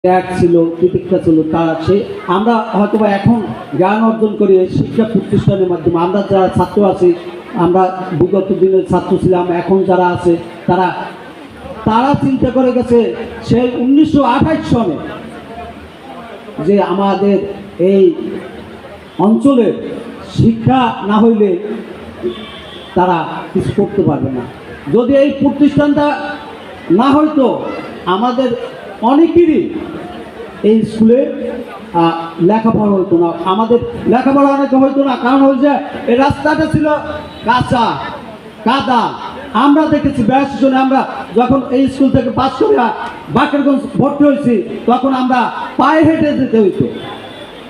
ত্যাগ ছিল, তিতিক্ষা ছিল, তারা সে আমরা হয়তো বা এখন জ্ঞান অর্জন করি এই শিক্ষা প্রতিষ্ঠানের মাধ্যমে। আমরা যারা ছাত্র আছি, আমরা বিগত দিনের ছাত্র ছিলাম, এখন যারা আছে তারা তারা চিন্তা করে গেছে সেই 1928 সনে যে আমাদের এই অঞ্চলের শিক্ষা না হইলে তারা কিছু করতে পারবে না। যদি এই প্রতিষ্ঠানটা না হয়তো আমাদের অনেকেরই এই স্কুলে লেখাপড়া হতো না, আমাদের লেখাপড়া অনেকে হইতো না। কারণ ওই যে এই রাস্তাটা ছিল কাঁচা কাদা। আমরা দেখেছি 82 জনে আমরা যখন এই স্কুল থেকে পাস করে বাকেরগঞ্জ ভর্তি হয়েছি, তখন আমরা পায়ে হেঁটে যেতে হইতো,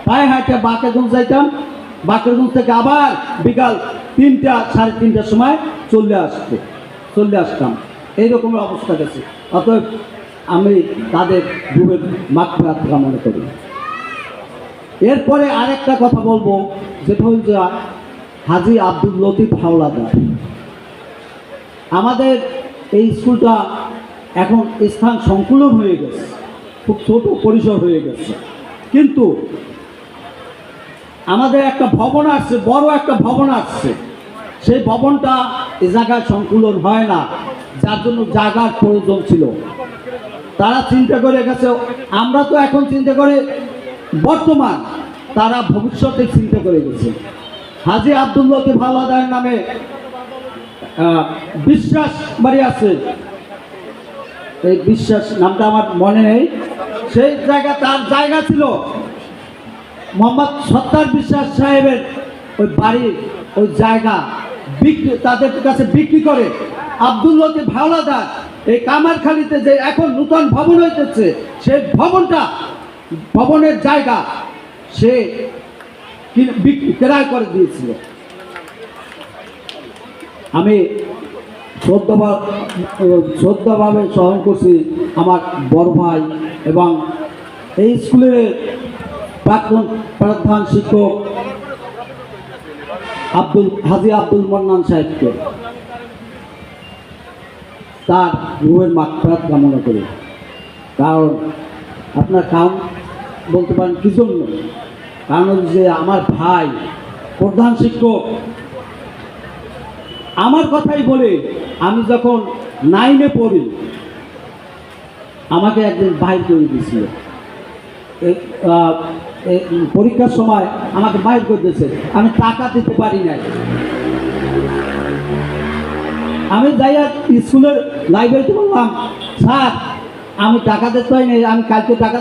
পায়ে হেঁটে বাকেরগঞ্জ যাইতাম। বাকেরগঞ্জ থেকে আবার বিকাল 3টা সাড়ে 3টার সময় চলে আসতাম। এইরকমের অবস্থা গেছে। অতএব আমি তাদের রূহের মাগফিরাত কামনা করি। এরপরে আরেকটা কথা বলবো, যেটা হচ্ছে হাজী আব্দুল লতিফ হাওলাদার। আমাদের এই স্কুলটা এখন স্থান সংকুলন হয়ে গেছে, খুব ছোট পরিসর হয়ে গেছে, কিন্তু আমাদের একটা ভবন আসছে, বড় একটা ভবন আসছে। সেই ভবনটা এ জায়গায় সংকুলন হয় না, যার জন্য জায়গার প্রয়োজন ছিল। তারা চিন্তা করে গেছে, আমরা তো এখন চিন্তা করে বর্তমান, তারা ভবিষ্যতে চিন্তা করে গেছে। হাজী আব্দুল লতিফ হাওলাদার নামে বিশ্বাস বাড়ি আছে, এই বিশ্বাস নামটা আমার মনে নেই। সেই জায়গা তার জায়গা ছিল মোহাম্মদ সত্তার বিশ্বাস সাহেবের ওই বাড়ির ওই জায়গা বিক্রি, তাদের কাছে বিক্রি করে আব্দুল লতিফ হাওলাদার এই কামারখালীতে যে এখন নূতন ভবন হইতেছে, সেই ভবনের জায়গা সে ক্রয় করে দিয়েছিল। আমি শ্রদ্ধাভাবে স্মরণ করছি আমার বড় ভাই এবং এই স্কুলের প্রাক্তন প্রধান শিক্ষক হাজী আব্দুল মান্নান সাহেবকে, তার রূহের মাগফিরাত কামনা করি। কারণ আপনার কারণ বলতে পারেন কি জন্য? কারণ যে আমার ভাই প্রধান শিক্ষক, আমার কথাই বলে, আমি যখন 9-এ পড়ি আমাকে একদিন বাইর করে দিয়েছিল। পরীক্ষার সময় আমাকে বাইর করে দিয়েছে, আমি টাকা দিতে পারি নাই। আমি যাইয়া স্কুলের লাইব্রেরিতে বললাম, স্যার আমি টাকা দিতে পারি নাই, আমি কালকে টাকা